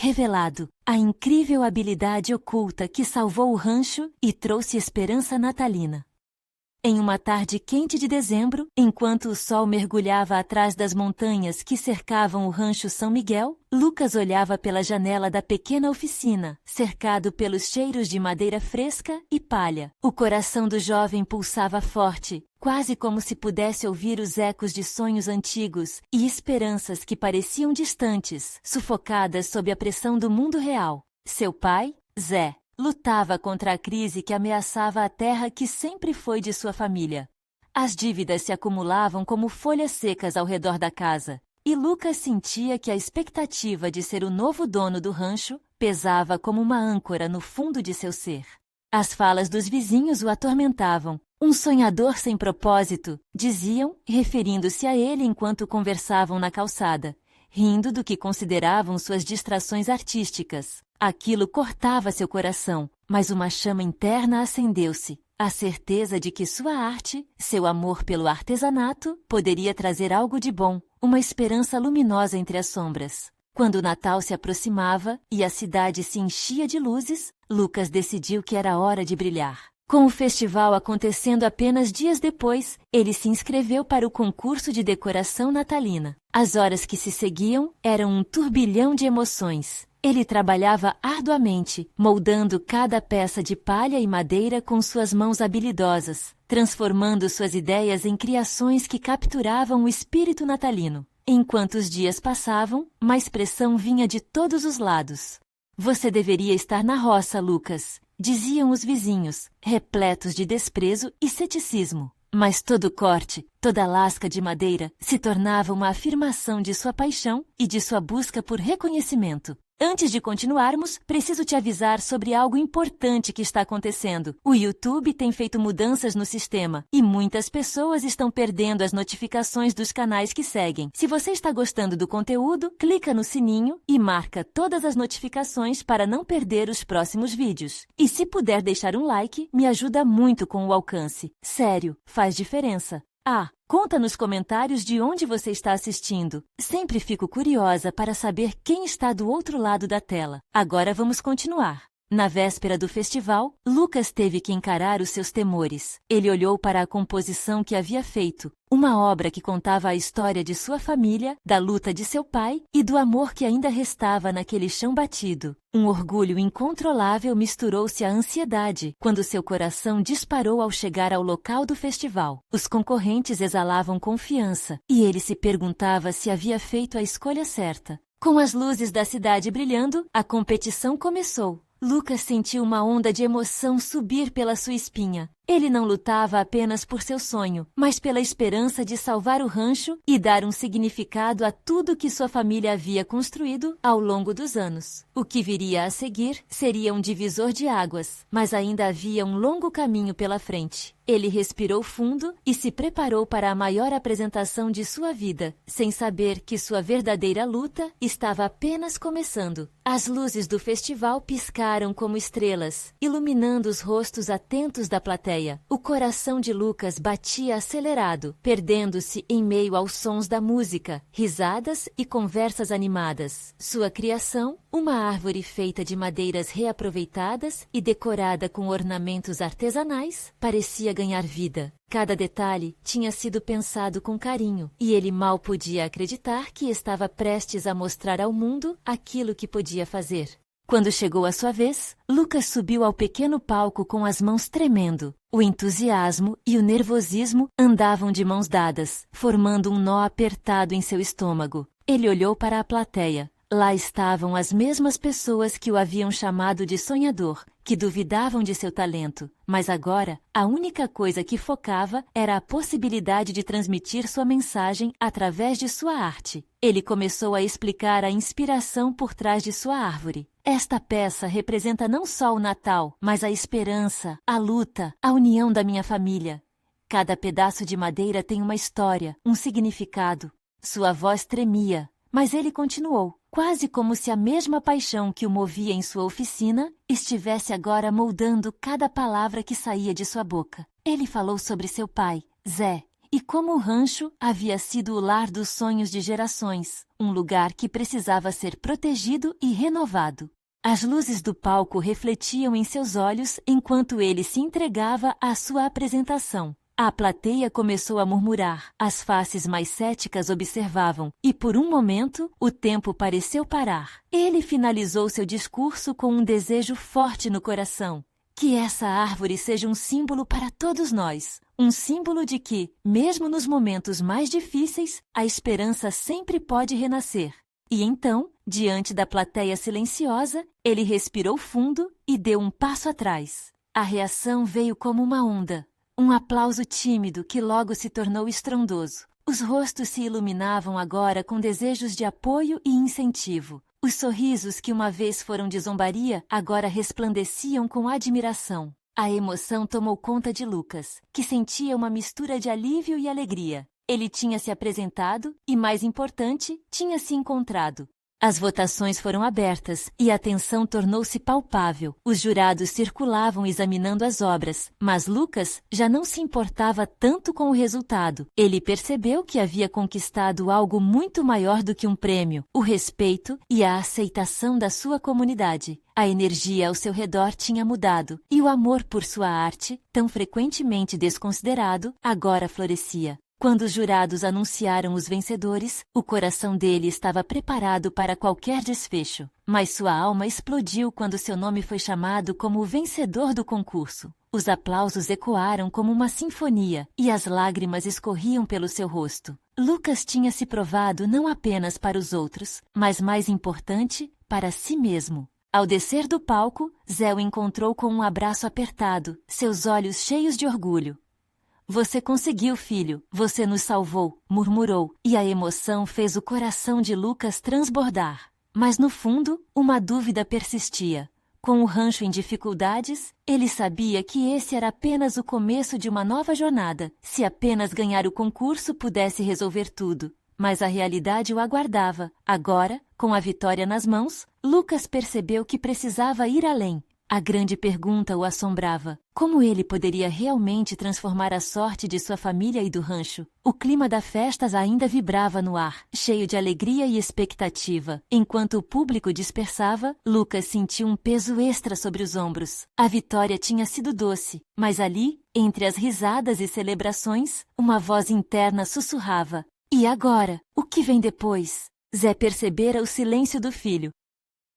revelado a incrível habilidade oculta que salvou o rancho e trouxe esperança natalina. Em uma tarde quente de dezembro, enquanto o sol mergulhava atrás das montanhas que cercavam o rancho São Miguel, Lucas olhava pela janela da pequena oficina, cercado pelos cheiros de madeira fresca e palha. O coração do jovem pulsava forte, quase como se pudesse ouvir os ecos de sonhos antigos e esperanças que pareciam distantes, sufocadas sob a pressão do mundo real. Seu pai, Zé, lutava contra a crise que ameaçava a terra que sempre foi de sua família. As dívidas se acumulavam como folhas secas ao redor da casa, e Lucas sentia que a expectativa de ser o novo dono do rancho pesava como uma âncora no fundo de seu ser. As falas dos vizinhos o atormentavam. Um sonhador sem propósito, diziam, referindo-se a ele enquanto conversavam na calçada, rindo do que consideravam suas distrações artísticas. Aquilo cortava seu coração, mas uma chama interna acendeu-se, a certeza de que sua arte, seu amor pelo artesanato, poderia trazer algo de bom, uma esperança luminosa entre as sombras. Quando o Natal se aproximava e a cidade se enchia de luzes, Lucas decidiu que era hora de brilhar. Com o festival acontecendo apenas dias depois, ele se inscreveu para o concurso de decoração natalina. As horas que se seguiam eram um turbilhão de emoções. Ele trabalhava arduamente, moldando cada peça de palha e madeira com suas mãos habilidosas, transformando suas ideias em criações que capturavam o espírito natalino. Enquanto os dias passavam, mais pressão vinha de todos os lados. Você deveria estar na roça, Lucas, diziam os vizinhos, repletos de desprezo e ceticismo. Mas todo corte, toda lasca de madeira se tornava uma afirmação de sua paixão e de sua busca por reconhecimento. Antes de continuarmos, preciso te avisar sobre algo importante que está acontecendo. O YouTube tem feito mudanças no sistema e muitas pessoas estão perdendo as notificações dos canais que seguem. Se você está gostando do conteúdo, clica no sininho e marca todas as notificações para não perder os próximos vídeos. E se puder deixar um like, me ajuda muito com o alcance. Sério, faz diferença. Conta nos comentários de onde você está assistindo. Sempre fico curiosa para saber quem está do outro lado da tela. Agora vamos continuar. Na véspera do festival, Lucas teve que encarar os seus temores. Ele olhou para a composição que havia feito, uma obra que contava a história de sua família, da luta de seu pai e do amor que ainda restava naquele chão batido. Um orgulho incontrolável misturou-se à ansiedade quando seu coração disparou ao chegar ao local do festival. Os concorrentes exalavam confiança e ele se perguntava se havia feito a escolha certa. Com as luzes da cidade brilhando, a competição começou. Lucas sentiu uma onda de emoção subir pela sua espinha. Ele não lutava apenas por seu sonho, mas pela esperança de salvar o rancho e dar um significado a tudo que sua família havia construído ao longo dos anos. O que viria a seguir seria um divisor de águas, mas ainda havia um longo caminho pela frente. Ele respirou fundo e se preparou para a maior apresentação de sua vida, sem saber que sua verdadeira luta estava apenas começando. As luzes do festival piscaram como estrelas, iluminando os rostos atentos da plateia. O coração de Lucas batia acelerado, perdendo-se em meio aos sons da música, risadas e conversas animadas. Sua criação, uma árvore feita de madeiras reaproveitadas e decorada com ornamentos artesanais, parecia ganhar vida. Cada detalhe tinha sido pensado com carinho, e ele mal podia acreditar que estava prestes a mostrar ao mundo aquilo que podia fazer. Quando chegou a sua vez, Lucas subiu ao pequeno palco com as mãos tremendo. O entusiasmo e o nervosismo andavam de mãos dadas, formando um nó apertado em seu estômago. Ele olhou para a plateia. Lá estavam as mesmas pessoas que o haviam chamado de sonhador, que duvidavam de seu talento, mas agora a única coisa que focava era a possibilidade de transmitir sua mensagem através de sua arte. Ele começou a explicar a inspiração por trás de sua árvore. Esta peça representa não só o Natal, mas a esperança, a luta, a união da minha família. Cada pedaço de madeira tem uma história, um significado. Sua voz tremia, mas ele continuou, quase como se a mesma paixão que o movia em sua oficina estivesse agora moldando cada palavra que saía de sua boca. Ele falou sobre seu pai, Zé, e como o rancho havia sido o lar dos sonhos de gerações, um lugar que precisava ser protegido e renovado. As luzes do palco refletiam em seus olhos enquanto ele se entregava à sua apresentação. A plateia começou a murmurar, as faces mais céticas observavam, e por um momento o tempo pareceu parar. Ele finalizou seu discurso com um desejo forte no coração. Que essa árvore seja um símbolo para todos nós, um símbolo de que, mesmo nos momentos mais difíceis, a esperança sempre pode renascer. E então, diante da plateia silenciosa, ele respirou fundo e deu um passo atrás. A reação veio como uma onda. Um aplauso tímido que logo se tornou estrondoso. Os rostos se iluminavam agora com desejos de apoio e incentivo. Os sorrisos que uma vez foram de zombaria agora resplandeciam com admiração. A emoção tomou conta de Lucas, que sentia uma mistura de alívio e alegria. Ele tinha se apresentado e, mais importante, tinha se encontrado. As votações foram abertas e a tensão tornou-se palpável. Os jurados circulavam examinando as obras, mas Lucas já não se importava tanto com o resultado. Ele percebeu que havia conquistado algo muito maior do que um prêmio, o respeito e a aceitação da sua comunidade. A energia ao seu redor tinha mudado, e o amor por sua arte, tão frequentemente desconsiderado, agora florescia. Quando os jurados anunciaram os vencedores, o coração dele estava preparado para qualquer desfecho. Mas sua alma explodiu quando seu nome foi chamado como o vencedor do concurso. Os aplausos ecoaram como uma sinfonia e as lágrimas escorriam pelo seu rosto. Lucas tinha se provado não apenas para os outros, mas mais importante, para si mesmo. Ao descer do palco, Zé o encontrou com um abraço apertado, seus olhos cheios de orgulho. Você conseguiu, filho, você nos salvou, murmurou, e a emoção fez o coração de Lucas transbordar. Mas no fundo, uma dúvida persistia. Com o rancho em dificuldades, ele sabia que esse era apenas o começo de uma nova jornada. Se apenas ganhar o concurso pudesse resolver tudo. Mas a realidade o aguardava. Agora, com a vitória nas mãos, Lucas percebeu que precisava ir além. A grande pergunta o assombrava. Como ele poderia realmente transformar a sorte de sua família e do rancho? O clima das festas ainda vibrava no ar, cheio de alegria e expectativa. Enquanto o público dispersava, Lucas sentiu um peso extra sobre os ombros. A vitória tinha sido doce, mas ali, entre as risadas e celebrações, uma voz interna sussurrava. E agora? O que vem depois? Zé percebera o silêncio do filho.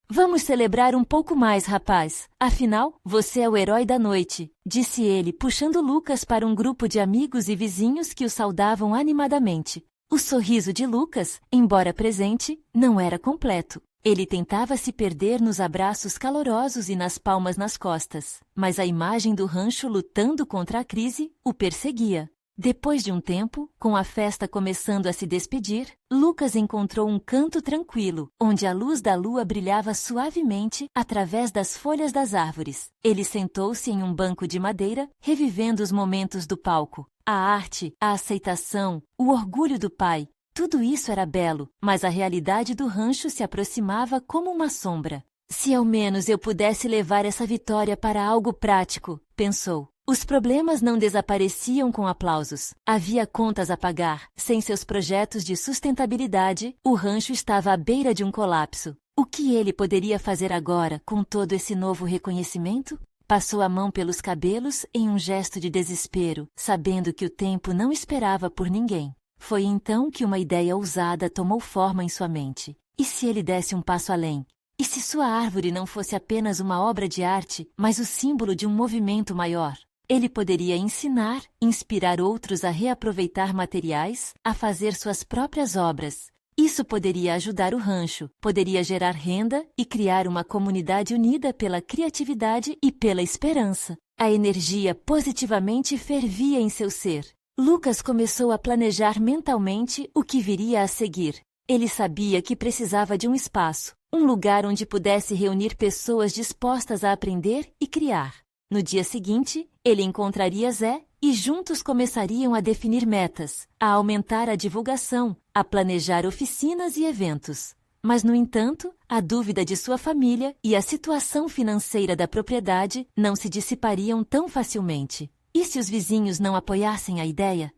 Vamos celebrar um pouco mais, rapaz. Afinal, você é o herói da noite, disse ele, puxando Lucas para um grupo de amigos e vizinhos que o saudavam animadamente. O sorriso de Lucas, embora presente, não era completo. Ele tentava se perder nos abraços calorosos e nas palmas nas costas, mas a imagem do rancho lutando contra a crise o perseguia. Depois de um tempo, com a festa começando a se despedir, Lucas encontrou um canto tranquilo, onde a luz da lua brilhava suavemente através das folhas das árvores. Ele sentou-se em um banco de madeira, revivendo os momentos do palco. A arte, a aceitação, o orgulho do pai, tudo isso era belo, mas a realidade do rancho se aproximava como uma sombra. Se ao menos eu pudesse levar essa vitória para algo prático, pensou. Os problemas não desapareciam com aplausos. Havia contas a pagar. Sem seus projetos de sustentabilidade, o rancho estava à beira de um colapso. O que ele poderia fazer agora com todo esse novo reconhecimento? Passou a mão pelos cabelos em um gesto de desespero, sabendo que o tempo não esperava por ninguém. Foi então que uma ideia ousada tomou forma em sua mente. E se ele desse um passo além? E se sua árvore não fosse apenas uma obra de arte, mas o símbolo de um movimento maior? Ele poderia ensinar, inspirar outros a reaproveitar materiais, a fazer suas próprias obras. Isso poderia ajudar o rancho, poderia gerar renda e criar uma comunidade unida pela criatividade e pela esperança. A energia positivamente fervia em seu ser. Lucas começou a planejar mentalmente o que viria a seguir. Ele sabia que precisava de um espaço, um lugar onde pudesse reunir pessoas dispostas a aprender e criar. No dia seguinte, ele encontraria Zé e juntos começariam a definir metas, a aumentar a divulgação, a planejar oficinas e eventos. Mas, no entanto, a dúvida de sua família e a situação financeira da propriedade não se dissipariam tão facilmente. E se os vizinhos não apoiassem a ideia?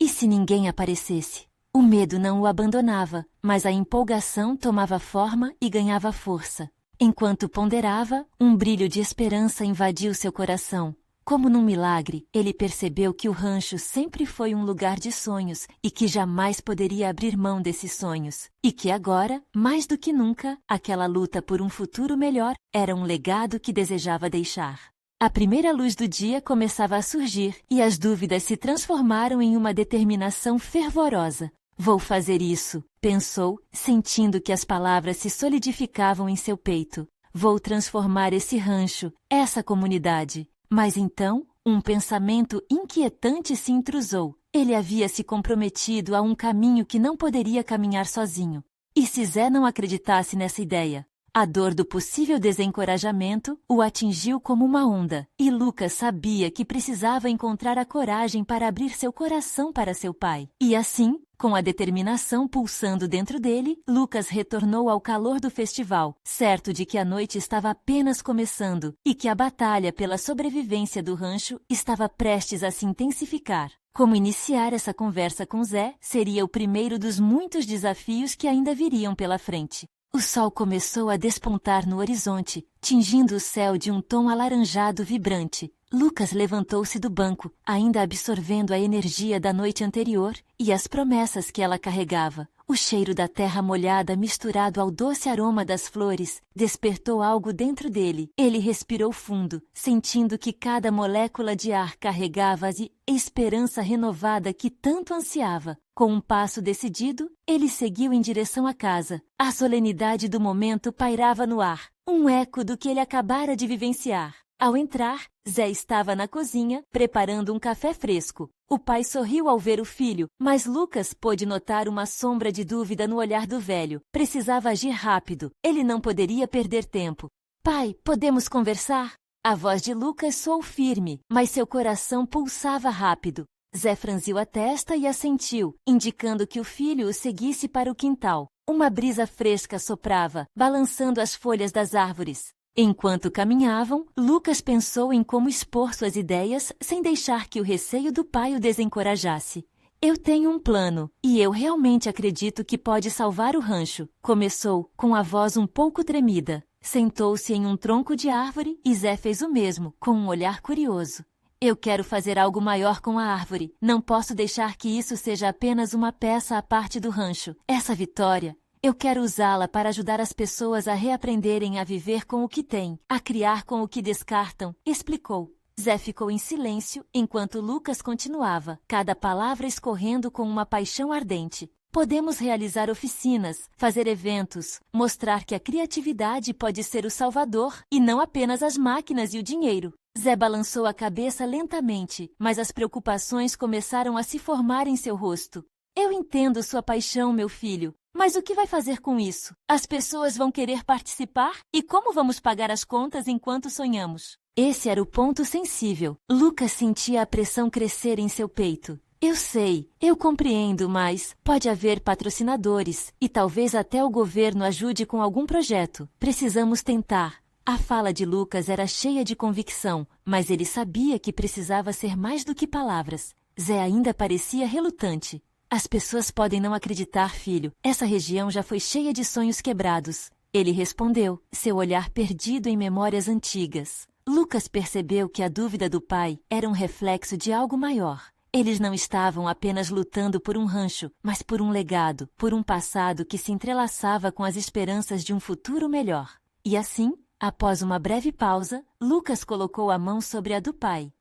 E se ninguém aparecesse? O medo não o abandonava, mas a empolgação tomava forma e ganhava força. Enquanto ponderava, um brilho de esperança invadiu seu coração. Como num milagre, ele percebeu que o rancho sempre foi um lugar de sonhos e que jamais poderia abrir mão desses sonhos. E que agora, mais do que nunca, aquela luta por um futuro melhor era um legado que desejava deixar. A primeira luz do dia começava a surgir e as dúvidas se transformaram em uma determinação fervorosa. Vou fazer isso, pensou, sentindo que as palavras se solidificavam em seu peito. Vou transformar esse rancho, essa comunidade. Mas então, um pensamento inquietante se intrusou. Ele havia se comprometido a um caminho que não poderia caminhar sozinho. E se Zé não acreditasse nessa ideia? A dor do possível desencorajamento o atingiu como uma onda, e Lucas sabia que precisava encontrar a coragem para abrir seu coração para seu pai. E assim, com a determinação pulsando dentro dele, Lucas retornou ao calor do festival, certo de que a noite estava apenas começando e que a batalha pela sobrevivência do rancho estava prestes a se intensificar. Como iniciar essa conversa com Zé seria o primeiro dos muitos desafios que ainda viriam pela frente. O sol começou a despontar no horizonte, tingindo o céu de um tom alaranjado vibrante. Lucas levantou-se do banco, ainda absorvendo a energia da noite anterior e as promessas que ela carregava. O cheiro da terra molhada misturado ao doce aroma das flores despertou algo dentro dele. Ele respirou fundo, sentindo que cada molécula de ar carregava a esperança renovada que tanto ansiava. Com um passo decidido, ele seguiu em direção à casa. A solenidade do momento pairava no ar, um eco do que ele acabara de vivenciar. Ao entrar, Zé estava na cozinha, preparando um café fresco. O pai sorriu ao ver o filho, mas Lucas pôde notar uma sombra de dúvida no olhar do velho. Precisava agir rápido. Ele não poderia perder tempo. Pai, podemos conversar? A voz de Lucas soou firme, mas seu coração pulsava rápido. Zé franziu a testa e assentiu, indicando que o filho o seguisse para o quintal. Uma brisa fresca soprava, balançando as folhas das árvores. Enquanto caminhavam, Lucas pensou em como expor suas ideias sem deixar que o receio do pai o desencorajasse. Eu tenho um plano, e eu realmente acredito que pode salvar o rancho, começou, com a voz um pouco tremida. Sentou-se em um tronco de árvore e Zé fez o mesmo, com um olhar curioso. Eu quero fazer algo maior com a árvore. Não posso deixar que isso seja apenas uma peça à parte do rancho. Essa vitória, eu quero usá-la para ajudar as pessoas a reaprenderem a viver com o que têm, a criar com o que descartam, explicou. Zé ficou em silêncio enquanto Lucas continuava, cada palavra escorrendo com uma paixão ardente. Podemos realizar oficinas, fazer eventos, mostrar que a criatividade pode ser o salvador e não apenas as máquinas e o dinheiro. Zé balançou a cabeça lentamente, mas as preocupações começaram a se formar em seu rosto. Eu entendo sua paixão, meu filho. Mas o que vai fazer com isso? As pessoas vão querer participar? E como vamos pagar as contas enquanto sonhamos? Esse era o ponto sensível. Lucas sentia a pressão crescer em seu peito. Eu sei, eu compreendo, mas pode haver patrocinadores e talvez até o governo ajude com algum projeto. Precisamos tentar. A fala de Lucas era cheia de convicção, mas ele sabia que precisava ser mais do que palavras. Zé ainda parecia relutante. As pessoas podem não acreditar, filho. Essa região já foi cheia de sonhos quebrados. Ele respondeu, seu olhar perdido em memórias antigas. Lucas percebeu que a dúvida do pai era um reflexo de algo maior. Eles não estavam apenas lutando por um rancho, mas por um legado, por um passado que se entrelaçava com as esperanças de um futuro melhor. E assim, após uma breve pausa, Lucas colocou a mão sobre a do pai.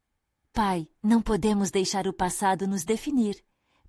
Pai, não podemos deixar o passado nos definir.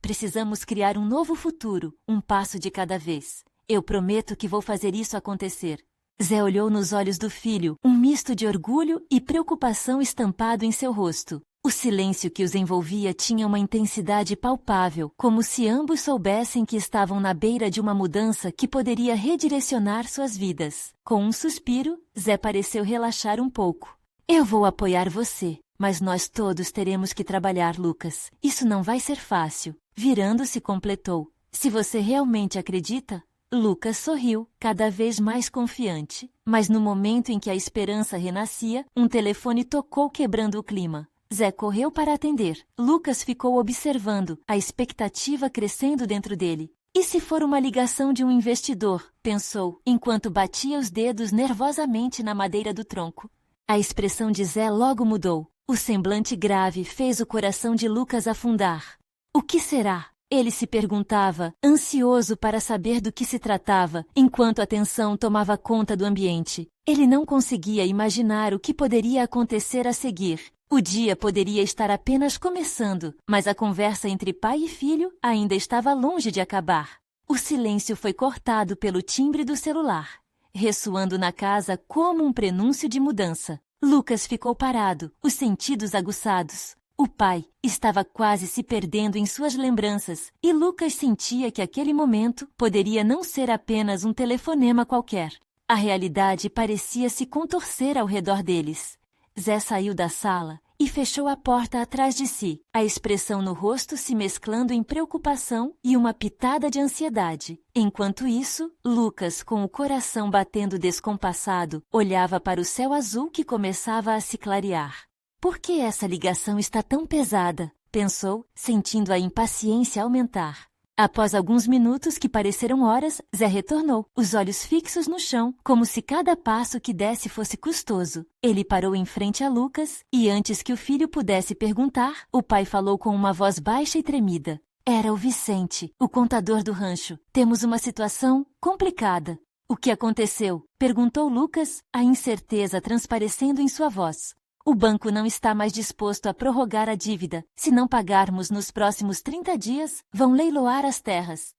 Precisamos criar um novo futuro, um passo de cada vez. Eu prometo que vou fazer isso acontecer. Zé olhou nos olhos do filho, um misto de orgulho e preocupação estampado em seu rosto. O silêncio que os envolvia tinha uma intensidade palpável, como se ambos soubessem que estavam na beira de uma mudança que poderia redirecionar suas vidas. Com um suspiro, Zé pareceu relaxar um pouco. Eu vou apoiar você, mas nós todos teremos que trabalhar, Lucas. Isso não vai ser fácil. Virando-se, completou. Se você realmente acredita? Lucas sorriu, cada vez mais confiante. Mas no momento em que a esperança renascia, um telefone tocou quebrando o clima. Zé correu para atender. Lucas ficou observando, a expectativa crescendo dentro dele. E se for uma ligação de um investidor? Pensou, enquanto batia os dedos nervosamente na madeira do tronco. A expressão de Zé logo mudou. O semblante grave fez o coração de Lucas afundar. O que será? Ele se perguntava, ansioso para saber do que se tratava, enquanto a tensão tomava conta do ambiente. Ele não conseguia imaginar o que poderia acontecer a seguir. O dia poderia estar apenas começando, mas a conversa entre pai e filho ainda estava longe de acabar. O silêncio foi cortado pelo timbre do celular, ressoando na casa como um prenúncio de mudança. Lucas ficou parado, os sentidos aguçados. O pai estava quase se perdendo em suas lembranças, e Lucas sentia que aquele momento poderia não ser apenas um telefonema qualquer. A realidade parecia se contorcer ao redor deles. Zé saiu da sala e fechou a porta atrás de si, a expressão no rosto se mesclando em preocupação e uma pitada de ansiedade. Enquanto isso, Lucas, com o coração batendo descompassado, olhava para o céu azul que começava a se clarear. Por que essa ligação está tão pesada? Pensou, sentindo a impaciência aumentar. Após alguns minutos que pareceram horas, Zé retornou, os olhos fixos no chão, como se cada passo que desse fosse custoso. Ele parou em frente a Lucas e, antes que o filho pudesse perguntar, o pai falou com uma voz baixa e tremida. Era o Vicente, o contador do rancho. Temos uma situação complicada. O que aconteceu? Perguntou Lucas, a incerteza transparecendo em sua voz. O banco não está mais disposto a prorrogar a dívida. Se não pagarmos nos próximos 30 dias, vão leiloar as terras.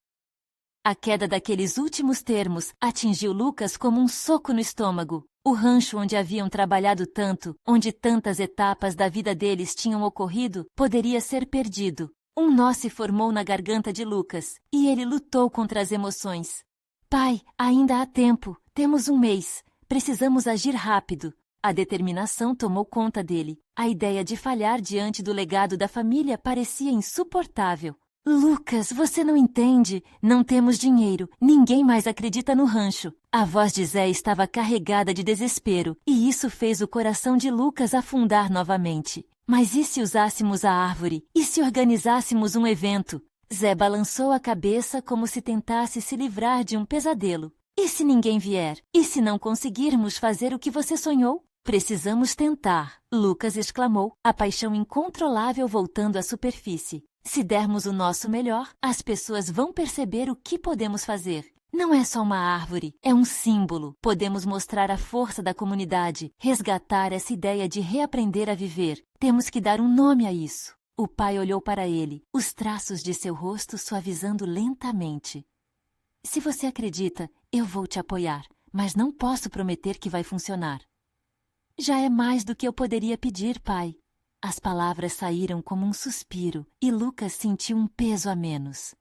A queda daqueles últimos termos atingiu Lucas como um soco no estômago. O rancho onde haviam trabalhado tanto, onde tantas etapas da vida deles tinham ocorrido, poderia ser perdido. Um nó se formou na garganta de Lucas, e ele lutou contra as emoções. Pai, ainda há tempo. Temos um mês. Precisamos agir rápido. A determinação tomou conta dele. A ideia de falhar diante do legado da família parecia insuportável. Lucas, você não entende. Não temos dinheiro. Ninguém mais acredita no rancho. A voz de Zé estava carregada de desespero, e isso fez o coração de Lucas afundar novamente. Mas e se usássemos a árvore? E se organizássemos um evento? Zé balançou a cabeça como se tentasse se livrar de um pesadelo. E se ninguém vier? E se não conseguirmos fazer o que você sonhou? Precisamos tentar, Lucas exclamou, a paixão incontrolável voltando à superfície. Se dermos o nosso melhor, as pessoas vão perceber o que podemos fazer. Não é só uma árvore, é um símbolo. Podemos mostrar a força da comunidade, resgatar essa ideia de reaprender a viver. Temos que dar um nome a isso. O pai olhou para ele, os traços de seu rosto suavizando lentamente. Se você acredita, eu vou te apoiar, mas não posso prometer que vai funcionar. Já é mais do que eu poderia pedir, pai. As palavras saíram como um suspiro e Lucas sentiu um peso a menos.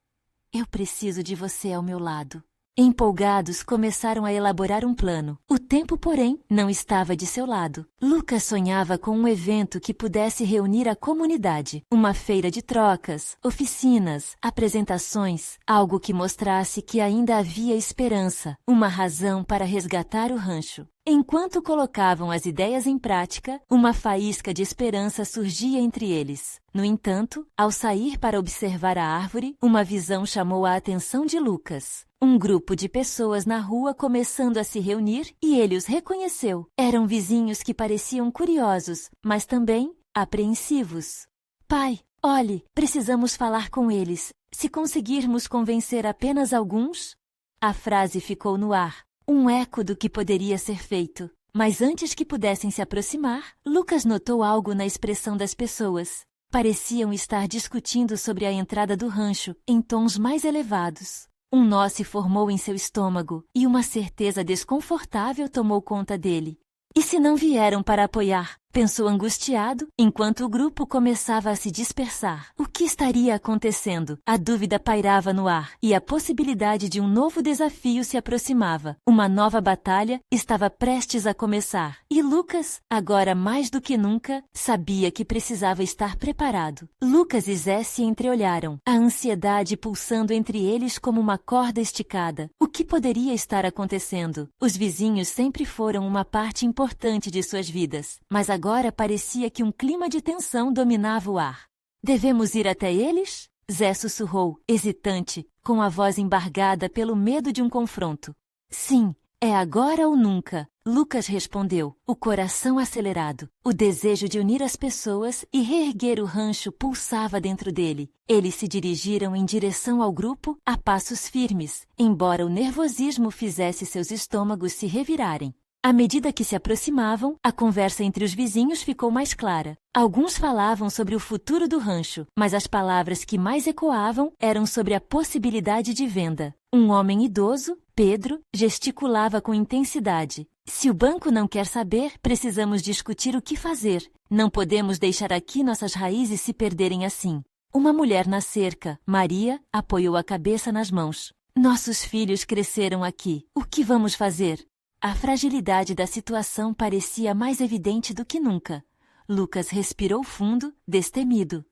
Eu preciso de você ao meu lado. Empolgados, começaram a elaborar um plano. O tempo, porém, não estava de seu lado. Lucas sonhava com um evento que pudesse reunir a comunidade. Uma feira de trocas, oficinas, apresentações, algo que mostrasse que ainda havia esperança, uma razão para resgatar o rancho. Enquanto colocavam as ideias em prática, uma faísca de esperança surgia entre eles. No entanto, ao sair para observar a árvore, uma visão chamou a atenção de Lucas. Um grupo de pessoas na rua começando a se reunir e ele os reconheceu. Eram vizinhos que pareciam curiosos, mas também apreensivos. Pai, olhe, precisamos falar com eles. Se conseguirmos convencer apenas alguns... A frase ficou no ar. Um eco do que poderia ser feito. Mas antes que pudessem se aproximar, Lucas notou algo na expressão das pessoas. Pareciam estar discutindo sobre a entrada do rancho, em tons mais elevados. Um nó se formou em seu estômago, e uma certeza desconfortável tomou conta dele. E se não vieram para apoiar? Pensou angustiado, enquanto o grupo começava a se dispersar. O que estaria acontecendo? A dúvida pairava no ar, e a possibilidade de um novo desafio se aproximava. Uma nova batalha estava prestes a começar. E Lucas, agora mais do que nunca, sabia que precisava estar preparado. Lucas e Zé se entreolharam, a ansiedade pulsando entre eles como uma corda esticada. O que poderia estar acontecendo? Os vizinhos sempre foram uma parte importante de suas vidas, mas agora agora parecia que um clima de tensão dominava o ar. Devemos ir até eles? Zé sussurrou, hesitante, com a voz embargada pelo medo de um confronto. Sim, é agora ou nunca, Lucas respondeu, o coração acelerado. O desejo de unir as pessoas e reerguer o rancho pulsava dentro dele. Eles se dirigiram em direção ao grupo a passos firmes, embora o nervosismo fizesse seus estômagos se revirarem. À medida que se aproximavam, a conversa entre os vizinhos ficou mais clara. Alguns falavam sobre o futuro do rancho, mas as palavras que mais ecoavam eram sobre a possibilidade de venda. Um homem idoso, Pedro, gesticulava com intensidade. Se o banco não quer saber, precisamos discutir o que fazer. Não podemos deixar aqui nossas raízes se perderem assim. Uma mulher na cerca, Maria, apoiou a cabeça nas mãos. Nossos filhos cresceram aqui. O que vamos fazer? A fragilidade da situação parecia mais evidente do que nunca. Lucas respirou fundo, destemido.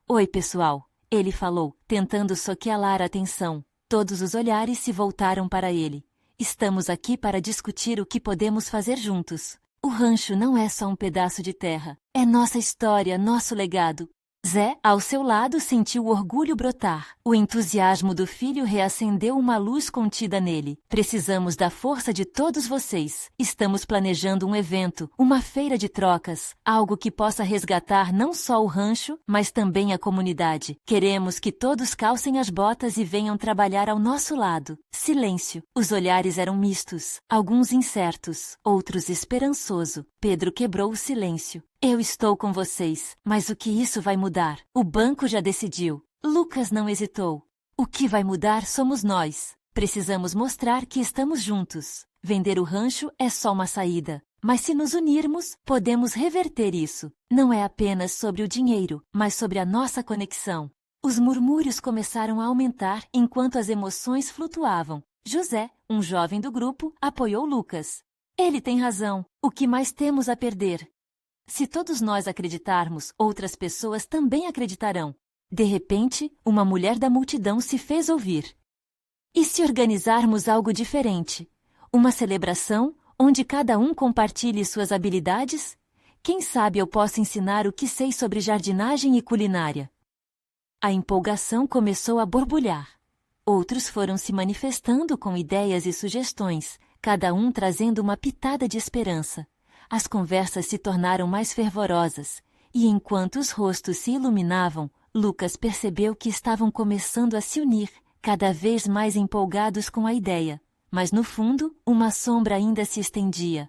Oi, pessoal, ele falou, tentando soquear a atenção. Todos os olhares se voltaram para ele. Estamos aqui para discutir o que podemos fazer juntos. O rancho não é só um pedaço de terra. É nossa história, nosso legado. Zé, ao seu lado, sentiu o orgulho brotar. O entusiasmo do filho reacendeu uma luz contida nele. Precisamos da força de todos vocês. Estamos planejando um evento, uma feira de trocas, algo que possa resgatar não só o rancho, mas também a comunidade. Queremos que todos calcem as botas e venham trabalhar ao nosso lado. Silêncio. Os olhares eram mistos, alguns incertos, outros esperançoso. Pedro quebrou o silêncio. Eu estou com vocês, mas o que isso vai mudar? O banco já decidiu. Lucas não hesitou. O que vai mudar somos nós. Precisamos mostrar que estamos juntos. Vender o rancho é só uma saída. Mas se nos unirmos, podemos reverter isso. Não é apenas sobre o dinheiro, mas sobre a nossa conexão. Os murmúrios começaram a aumentar enquanto as emoções flutuavam. José, um jovem do grupo, apoiou Lucas. Ele tem razão. O que mais temos a perder? Se todos nós acreditarmos, outras pessoas também acreditarão. De repente, uma mulher da multidão se fez ouvir. E se organizarmos algo diferente? Uma celebração onde cada um compartilhe suas habilidades? Quem sabe eu posso ensinar o que sei sobre jardinagem e culinária? A empolgação começou a borbulhar. Outros foram se manifestando com ideias e sugestões, cada um trazendo uma pitada de esperança. As conversas se tornaram mais fervorosas, e enquanto os rostos se iluminavam, Lucas percebeu que estavam começando a se unir, cada vez mais empolgados com a ideia. Mas no fundo, uma sombra ainda se estendia.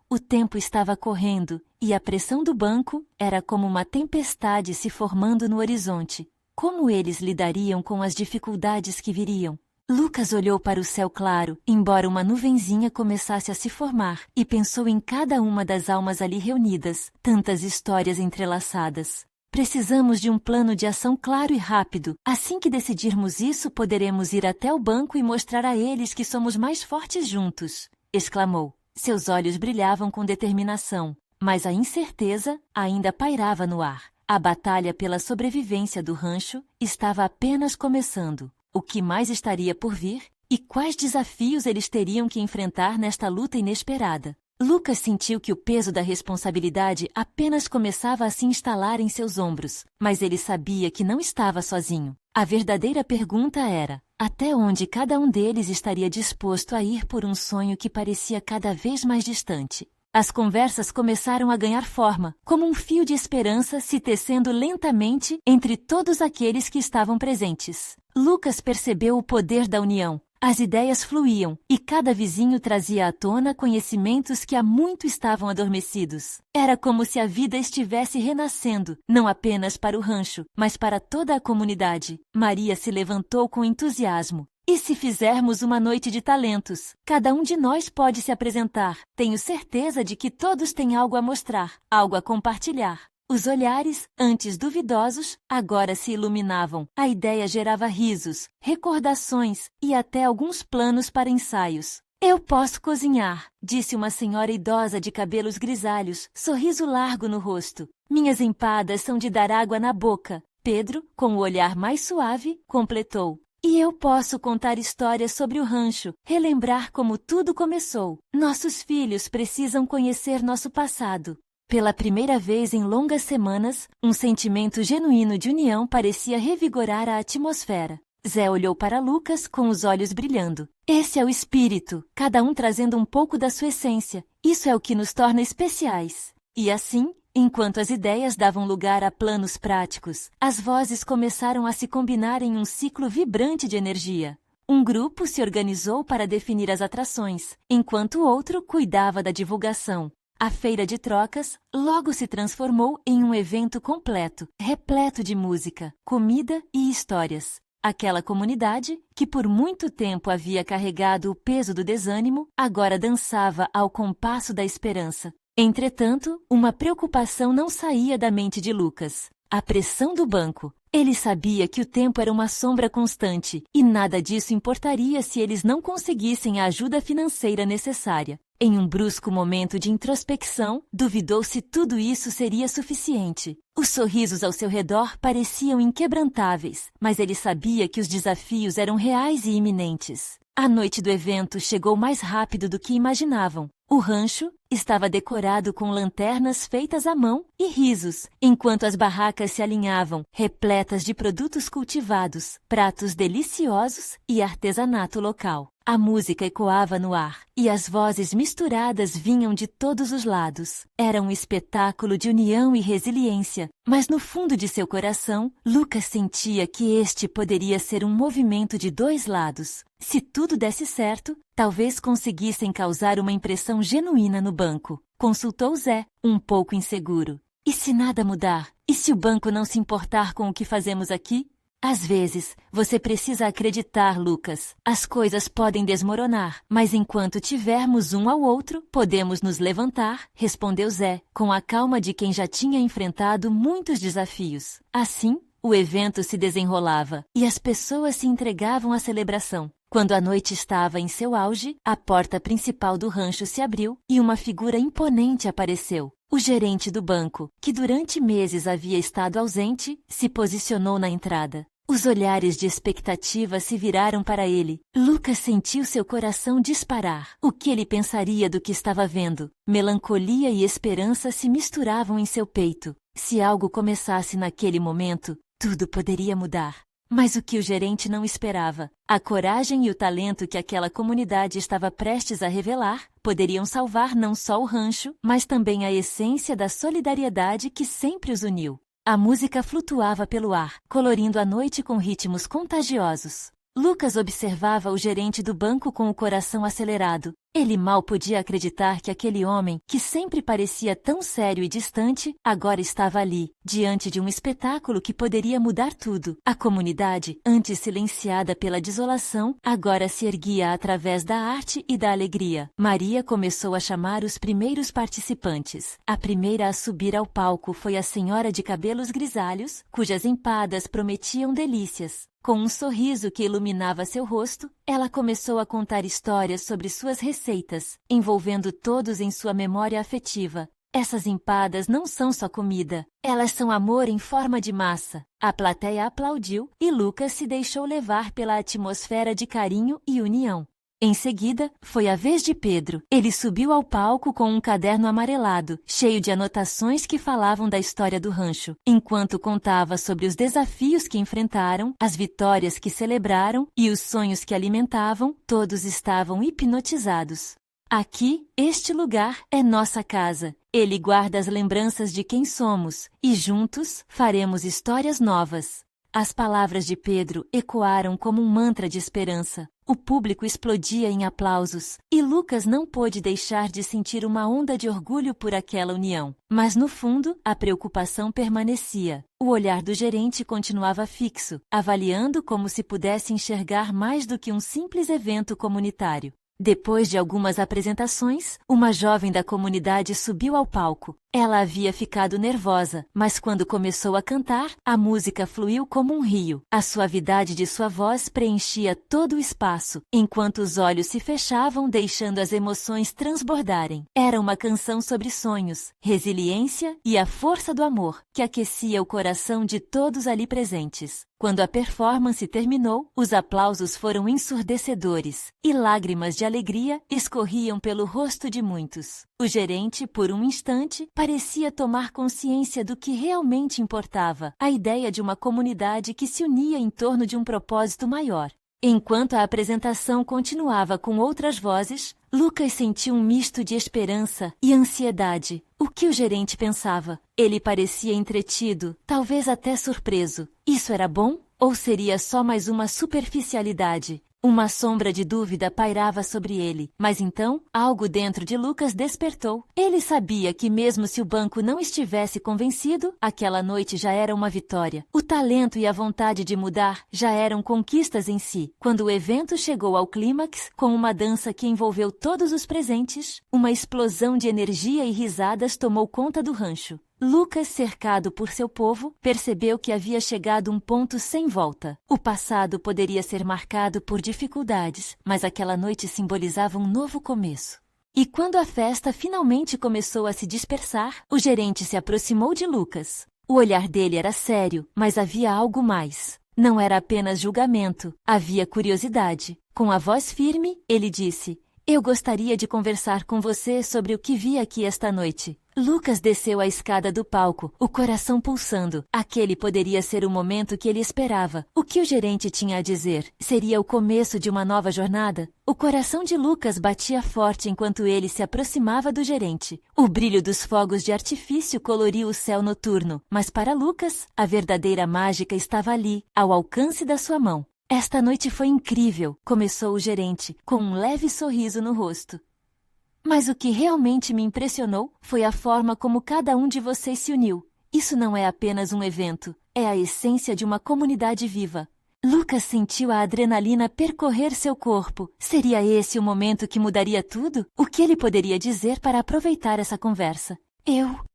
O tempo estava correndo, e a pressão do banco era como uma tempestade se formando no horizonte. Como eles lidariam com as dificuldades que viriam? Lucas olhou para o céu claro, embora uma nuvenzinha começasse a se formar, e pensou em cada uma das almas ali reunidas, tantas histórias entrelaçadas. Precisamos de um plano de ação claro e rápido. Assim que decidirmos isso, poderemos ir até o banco e mostrar a eles que somos mais fortes juntos, exclamou. Seus olhos brilhavam com determinação, mas a incerteza ainda pairava no ar. A batalha pela sobrevivência do rancho estava apenas começando. O que mais estaria por vir? E quais desafios eles teriam que enfrentar nesta luta inesperada? Lucas sentiu que o peso da responsabilidade apenas começava a se instalar em seus ombros, mas ele sabia que não estava sozinho. A verdadeira pergunta era: até onde cada um deles estaria disposto a ir por um sonho que parecia cada vez mais distante? As conversas começaram a ganhar forma, como um fio de esperança se tecendo lentamente entre todos aqueles que estavam presentes. Lucas percebeu o poder da união. As ideias fluíam, e cada vizinho trazia à tona conhecimentos que há muito estavam adormecidos. Era como se a vida estivesse renascendo, não apenas para o rancho, mas para toda a comunidade. Maria se levantou com entusiasmo. E se fizermos uma noite de talentos? Cada um de nós pode se apresentar. Tenho certeza de que todos têm algo a mostrar, algo a compartilhar. Os olhares, antes duvidosos, agora se iluminavam. A ideia gerava risos, recordações e até alguns planos para ensaios. Eu posso cozinhar, disse uma senhora idosa de cabelos grisalhos, sorriso largo no rosto. Minhas empadas são de dar água na boca. Pedro, com o olhar mais suave, completou. E eu posso contar histórias sobre o rancho, relembrar como tudo começou. Nossos filhos precisam conhecer nosso passado. Pela primeira vez em longas semanas, um sentimento genuíno de união parecia revigorar a atmosfera. Zé olhou para Lucas com os olhos brilhando. Esse é o espírito, cada um trazendo um pouco da sua essência. Isso é o que nos torna especiais. E assim, enquanto as ideias davam lugar a planos práticos, as vozes começaram a se combinar em um ciclo vibrante de energia. Um grupo se organizou para definir as atrações, enquanto o outro cuidava da divulgação. A feira de trocas logo se transformou em um evento completo, repleto de música, comida e histórias. Aquela comunidade, que por muito tempo havia carregado o peso do desânimo, agora dançava ao compasso da esperança. Entretanto, uma preocupação não saía da mente de Lucas: a pressão do banco. Ele sabia que o tempo era uma sombra constante e nada disso importaria se eles não conseguissem a ajuda financeira necessária. Em um brusco momento de introspecção, duvidou se tudo isso seria suficiente. Os sorrisos ao seu redor pareciam inquebrantáveis, mas ele sabia que os desafios eram reais e iminentes. A noite do evento chegou mais rápido do que imaginavam. O rancho estava decorado com lanternas feitas à mão e risos, enquanto as barracas se alinhavam, repletas de produtos cultivados, pratos deliciosos e artesanato local. A música ecoava no ar, e as vozes misturadas vinham de todos os lados. Era um espetáculo de união e resiliência, mas no fundo de seu coração, Lucas sentia que este poderia ser um movimento de dois lados. Se tudo desse certo, talvez conseguissem causar uma impressão genuína no banco. Consultou Zé, um pouco inseguro. E se nada mudar? E se o banco não se importar com o que fazemos aqui? Às vezes, você precisa acreditar, Lucas. As coisas podem desmoronar, mas enquanto tivermos um ao outro, podemos nos levantar, respondeu Zé, com a calma de quem já tinha enfrentado muitos desafios. Assim, o evento se desenrolava e as pessoas se entregavam à celebração. Quando a noite estava em seu auge, a porta principal do rancho se abriu e uma figura imponente apareceu. O gerente do banco, que durante meses havia estado ausente, se posicionou na entrada. Os olhares de expectativa se viraram para ele. Lucas sentiu seu coração disparar. O que ele pensaria do que estava vendo? Melancolia e esperança se misturavam em seu peito. Se algo começasse naquele momento, tudo poderia mudar. Mas o que o gerente não esperava, a coragem e o talento que aquela comunidade estava prestes a revelar, poderiam salvar não só o rancho, mas também a essência da solidariedade que sempre os uniu. A música flutuava pelo ar, colorindo a noite com ritmos contagiosos. Lucas observava o gerente do banco com o coração acelerado. Ele mal podia acreditar que aquele homem, que sempre parecia tão sério e distante, agora estava ali, diante de um espetáculo que poderia mudar tudo. A comunidade, antes silenciada pela desolação, agora se erguia através da arte e da alegria. Maria começou a chamar os primeiros participantes. A primeira a subir ao palco foi a senhora de cabelos grisalhos, cujas empadas prometiam delícias. Com um sorriso que iluminava seu rosto, ela começou a contar histórias sobre suas receitas, envolvendo todos em sua memória afetiva. Essas empadas não são só comida, elas são amor em forma de massa. A plateia aplaudiu e Lucas se deixou levar pela atmosfera de carinho e união. Em seguida, foi a vez de Pedro. Ele subiu ao palco com um caderno amarelado, cheio de anotações que falavam da história do rancho. Enquanto contava sobre os desafios que enfrentaram, as vitórias que celebraram e os sonhos que alimentavam, todos estavam hipnotizados. Aqui, este lugar é nossa casa. Ele guarda as lembranças de quem somos, e juntos faremos histórias novas. As palavras de Pedro ecoaram como um mantra de esperança. O público explodia em aplausos, e Lucas não pôde deixar de sentir uma onda de orgulho por aquela união. Mas no fundo, a preocupação permanecia. O olhar do gerente continuava fixo, avaliando como se pudesse enxergar mais do que um simples evento comunitário. Depois de algumas apresentações, uma jovem da comunidade subiu ao palco. Ela havia ficado nervosa, mas quando começou a cantar, a música fluiu como um rio. A suavidade de sua voz preenchia todo o espaço, enquanto os olhos se fechavam, deixando as emoções transbordarem. Era uma canção sobre sonhos, resiliência e a força do amor, que aquecia o coração de todos ali presentes. Quando a performance terminou, os aplausos foram ensurdecedores, e lágrimas de alegria escorriam pelo rosto de muitos. O gerente, por um instante, parecia tomar consciência do que realmente importava, a ideia de uma comunidade que se unia em torno de um propósito maior. Enquanto a apresentação continuava com outras vozes, Lucas sentiu um misto de esperança e ansiedade. O que o gerente pensava? Ele parecia entretido, talvez até surpreso. Isso era bom? Ou seria só mais uma superficialidade? Uma sombra de dúvida pairava sobre ele, mas então, algo dentro de Lucas despertou. Ele sabia que mesmo se o banco não estivesse convencido, aquela noite já era uma vitória. O talento e a vontade de mudar já eram conquistas em si. Quando o evento chegou ao clímax, com uma dança que envolveu todos os presentes, uma explosão de energia e risadas tomou conta do rancho. Lucas, cercado por seu povo, percebeu que havia chegado um ponto sem volta. O passado poderia ser marcado por dificuldades, mas aquela noite simbolizava um novo começo. E quando a festa finalmente começou a se dispersar, o gerente se aproximou de Lucas. O olhar dele era sério, mas havia algo mais. Não era apenas julgamento, havia curiosidade. Com a voz firme, ele disse: "Eu gostaria de conversar com você sobre o que vi aqui esta noite." Lucas desceu a escada do palco, o coração pulsando. Aquele poderia ser o momento que ele esperava. O que o gerente tinha a dizer? Seria o começo de uma nova jornada? O coração de Lucas batia forte enquanto ele se aproximava do gerente. O brilho dos fogos de artifício coloriu o céu noturno, mas para Lucas, a verdadeira mágica estava ali, ao alcance da sua mão. "Esta noite foi incrível", começou o gerente, com um leve sorriso no rosto. "Mas o que realmente me impressionou foi a forma como cada um de vocês se uniu. Isso não é apenas um evento, é a essência de uma comunidade viva." Lucas sentiu a adrenalina percorrer seu corpo. Seria esse o momento que mudaria tudo? O que ele poderia dizer para aproveitar essa conversa?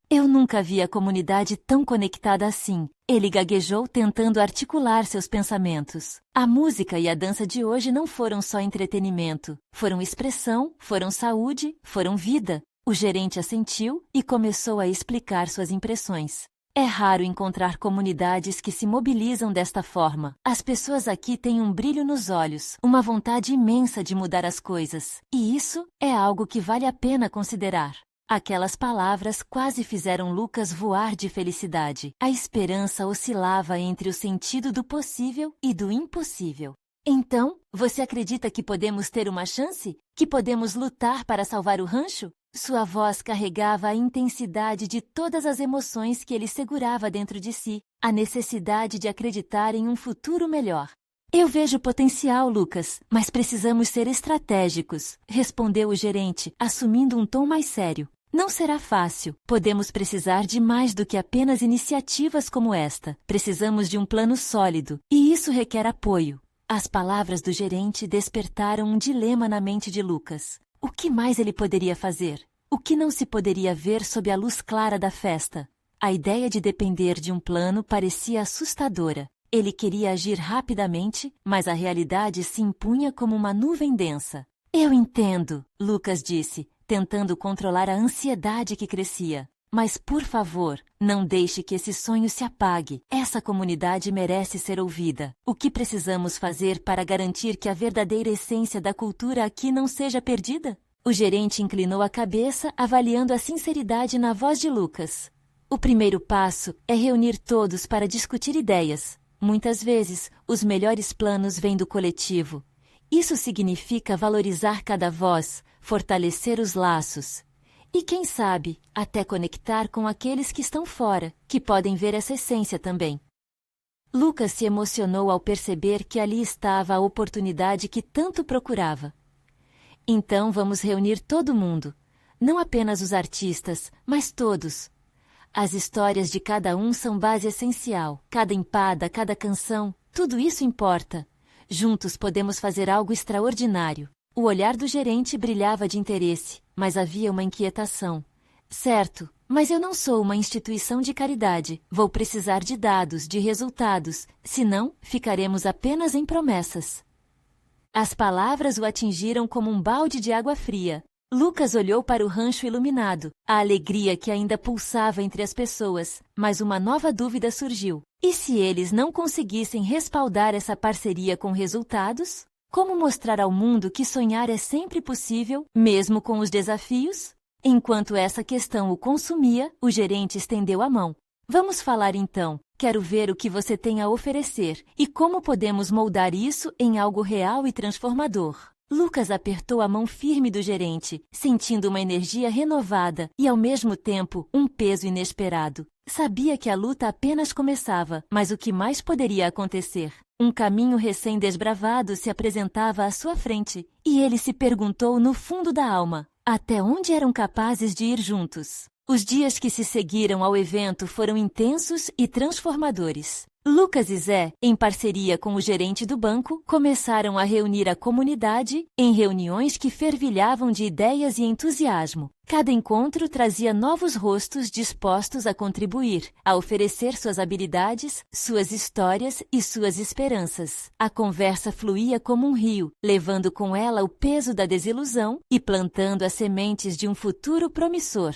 Eu nunca vi a comunidade tão conectada assim." Ele gaguejou tentando articular seus pensamentos. A música e a dança de hoje não foram só entretenimento. Foram expressão, foram saúde, foram vida. O gerente assentiu e começou a explicar suas impressões. "É raro encontrar comunidades que se mobilizam desta forma. As pessoas aqui têm um brilho nos olhos, uma vontade imensa de mudar as coisas. E isso é algo que vale a pena considerar." Aquelas palavras quase fizeram Lucas voar de felicidade. A esperança oscilava entre o sentido do possível e do impossível. "Então, você acredita que podemos ter uma chance? Que podemos lutar para salvar o rancho?" Sua voz carregava a intensidade de todas as emoções que ele segurava dentro de si, a necessidade de acreditar em um futuro melhor. "Eu vejo potencial, Lucas, mas precisamos ser estratégicos", respondeu o gerente, assumindo um tom mais sério. "Não será fácil. Podemos precisar de mais do que apenas iniciativas como esta. Precisamos de um plano sólido, e isso requer apoio." As palavras do gerente despertaram um dilema na mente de Lucas. O que mais ele poderia fazer? O que não se poderia ver sob a luz clara da festa? A ideia de depender de um plano parecia assustadora. Ele queria agir rapidamente, mas a realidade se impunha como uma nuvem densa. "Eu entendo", Lucas disse, tentando controlar a ansiedade que crescia. "Mas, por favor, não deixe que esse sonho se apague. Essa comunidade merece ser ouvida. O que precisamos fazer para garantir que a verdadeira essência da cultura aqui não seja perdida?" O gerente inclinou a cabeça, avaliando a sinceridade na voz de Lucas. "O primeiro passo é reunir todos para discutir ideias. Muitas vezes, os melhores planos vêm do coletivo. Isso significa valorizar cada voz, fortalecer os laços. E quem sabe, até conectar com aqueles que estão fora, que podem ver essa essência também." Lucas se emocionou ao perceber que ali estava a oportunidade que tanto procurava. "Então vamos reunir todo mundo. Não apenas os artistas, mas todos. As histórias de cada um são base essencial. Cada empada, cada canção, tudo isso importa. Juntos podemos fazer algo extraordinário." O olhar do gerente brilhava de interesse, mas havia uma inquietação. "Certo, mas eu não sou uma instituição de caridade. Vou precisar de dados, de resultados, senão ficaremos apenas em promessas." As palavras o atingiram como um balde de água fria. Lucas olhou para o rancho iluminado, a alegria que ainda pulsava entre as pessoas, mas uma nova dúvida surgiu. E se eles não conseguissem respaldar essa parceria com resultados? Como mostrar ao mundo que sonhar é sempre possível, mesmo com os desafios? Enquanto essa questão o consumia, o gerente estendeu a mão. Vamos falar então. Quero ver o que você tem a oferecer e como podemos moldar isso em algo real e transformador. Lucas apertou a mão firme do gerente, sentindo uma energia renovada e, ao mesmo tempo, um peso inesperado. Sabia que a luta apenas começava, mas o que mais poderia acontecer? Um caminho recém-desbravado se apresentava à sua frente, e ele se perguntou no fundo da alma, até onde eram capazes de ir juntos? Os dias que se seguiram ao evento foram intensos e transformadores. Lucas e Zé, em parceria com o gerente do banco, começaram a reunir a comunidade em reuniões que fervilhavam de ideias e entusiasmo. Cada encontro trazia novos rostos dispostos a contribuir, a oferecer suas habilidades, suas histórias e suas esperanças. A conversa fluía como um rio, levando com ela o peso da desilusão e plantando as sementes de um futuro promissor.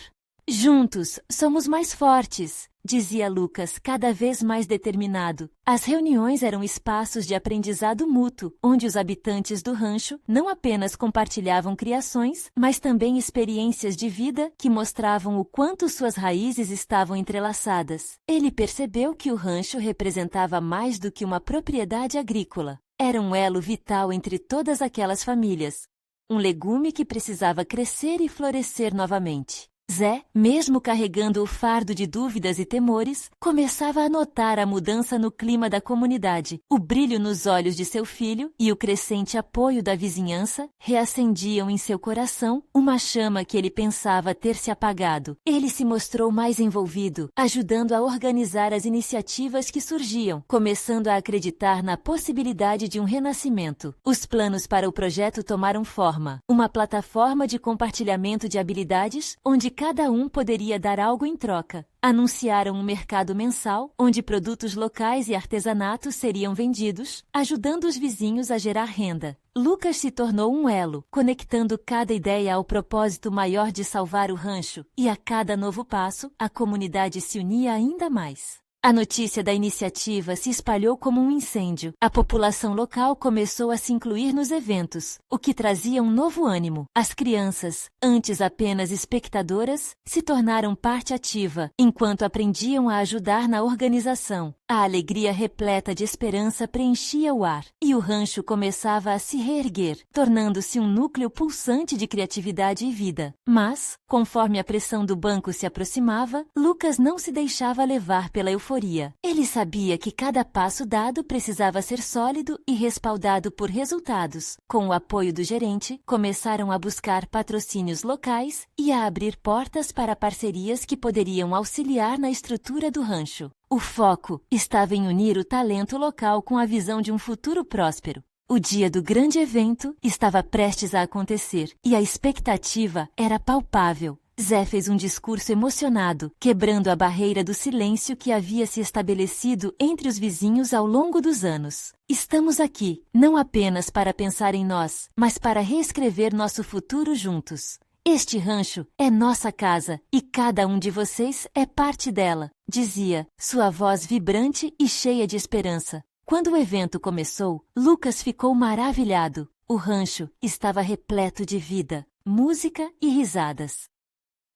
Juntos, somos mais fortes, dizia Lucas, cada vez mais determinado. As reuniões eram espaços de aprendizado mútuo, onde os habitantes do rancho não apenas compartilhavam criações, mas também experiências de vida que mostravam o quanto suas raízes estavam entrelaçadas. Ele percebeu que o rancho representava mais do que uma propriedade agrícola. Era um elo vital entre todas aquelas famílias. Um legume que precisava crescer e florescer novamente. Zé, mesmo carregando o fardo de dúvidas e temores, começava a notar a mudança no clima da comunidade. O brilho nos olhos de seu filho e o crescente apoio da vizinhança reacendiam em seu coração uma chama que ele pensava ter se apagado. Ele se mostrou mais envolvido, ajudando a organizar as iniciativas que surgiam, começando a acreditar na possibilidade de um renascimento. Os planos para o projeto tomaram forma. Uma plataforma de compartilhamento de habilidades, onde cada um poderia dar algo em troca. Anunciaram um mercado mensal, onde produtos locais e artesanatos seriam vendidos, ajudando os vizinhos a gerar renda. Lucas se tornou um elo, conectando cada ideia ao propósito maior de salvar o rancho, e a cada novo passo, a comunidade se unia ainda mais. A notícia da iniciativa se espalhou como um incêndio. A população local começou a se incluir nos eventos, o que trazia um novo ânimo. As crianças, antes apenas espectadoras, se tornaram parte ativa, enquanto aprendiam a ajudar na organização. A alegria repleta de esperança preenchia o ar, e o rancho começava a se reerguer, tornando-se um núcleo pulsante de criatividade e vida. Mas, conforme a pressão do banco se aproximava, Lucas não se deixava levar pela euforia. Ele sabia que cada passo dado precisava ser sólido e respaldado por resultados. Com o apoio do gerente, começaram a buscar patrocínios locais e a abrir portas para parcerias que poderiam auxiliar na estrutura do rancho. O foco estava em unir o talento local com a visão de um futuro próspero. O dia do grande evento estava prestes a acontecer e a expectativa era palpável. Zé fez um discurso emocionado, quebrando a barreira do silêncio que havia se estabelecido entre os vizinhos ao longo dos anos. Estamos aqui, não apenas para pensar em nós, mas para reescrever nosso futuro juntos. Este rancho é nossa casa e cada um de vocês é parte dela, dizia, sua voz vibrante e cheia de esperança. Quando o evento começou, Lucas ficou maravilhado. O rancho estava repleto de vida, música e risadas.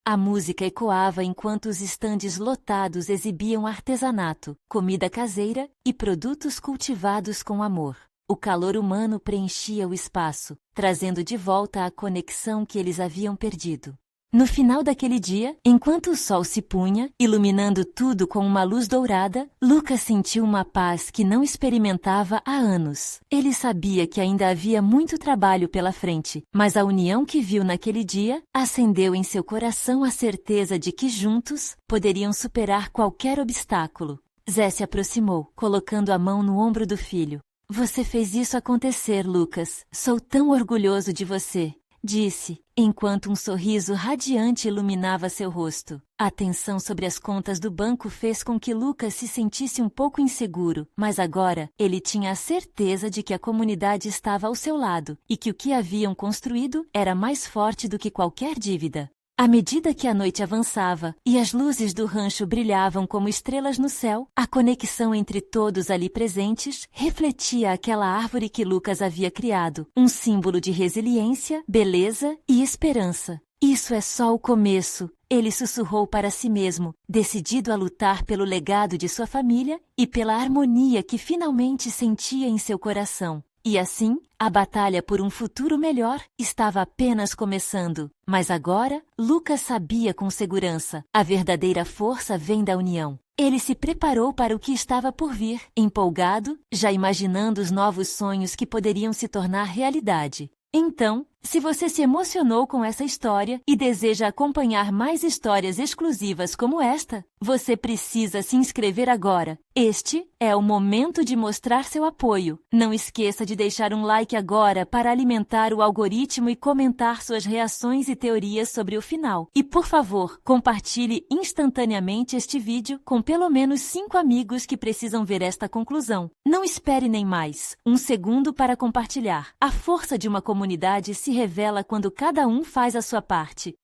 A música ecoava enquanto os estandes lotados exibiam artesanato, comida caseira e produtos cultivados com amor. O calor humano preenchia o espaço, trazendo de volta a conexão que eles haviam perdido. No final daquele dia, enquanto o sol se punha, iluminando tudo com uma luz dourada, Lucas sentiu uma paz que não experimentava há anos. Ele sabia que ainda havia muito trabalho pela frente, mas a união que viu naquele dia acendeu em seu coração a certeza de que juntos poderiam superar qualquer obstáculo. Zé se aproximou, colocando a mão no ombro do filho. Você fez isso acontecer, Lucas. Sou tão orgulhoso de você, disse, enquanto um sorriso radiante iluminava seu rosto. A tensão sobre as contas do banco fez com que Lucas se sentisse um pouco inseguro, mas agora ele tinha a certeza de que a comunidade estava ao seu lado e que o que haviam construído era mais forte do que qualquer dívida. À medida que a noite avançava e as luzes do rancho brilhavam como estrelas no céu, a conexão entre todos ali presentes refletia aquela árvore que Lucas havia criado, um símbolo de resiliência, beleza e esperança. Isso é só o começo, ele sussurrou para si mesmo, decidido a lutar pelo legado de sua família e pela harmonia que finalmente sentia em seu coração. E assim, a batalha por um futuro melhor estava apenas começando. Mas agora, Lucas sabia com segurança, a verdadeira força vem da união. Ele se preparou para o que estava por vir, empolgado, já imaginando os novos sonhos que poderiam se tornar realidade. Então, se você se emocionou com essa história e deseja acompanhar mais histórias exclusivas como esta, você precisa se inscrever agora. Este é o momento de mostrar seu apoio. Não esqueça de deixar um like agora para alimentar o algoritmo e comentar suas reações e teorias sobre o final. E, por favor, compartilhe instantaneamente este vídeo com pelo menos 5 amigos que precisam ver esta conclusão. Não espere nem mais. 1 segundo para compartilhar. A força de uma comunidade se revela quando cada um faz a sua parte.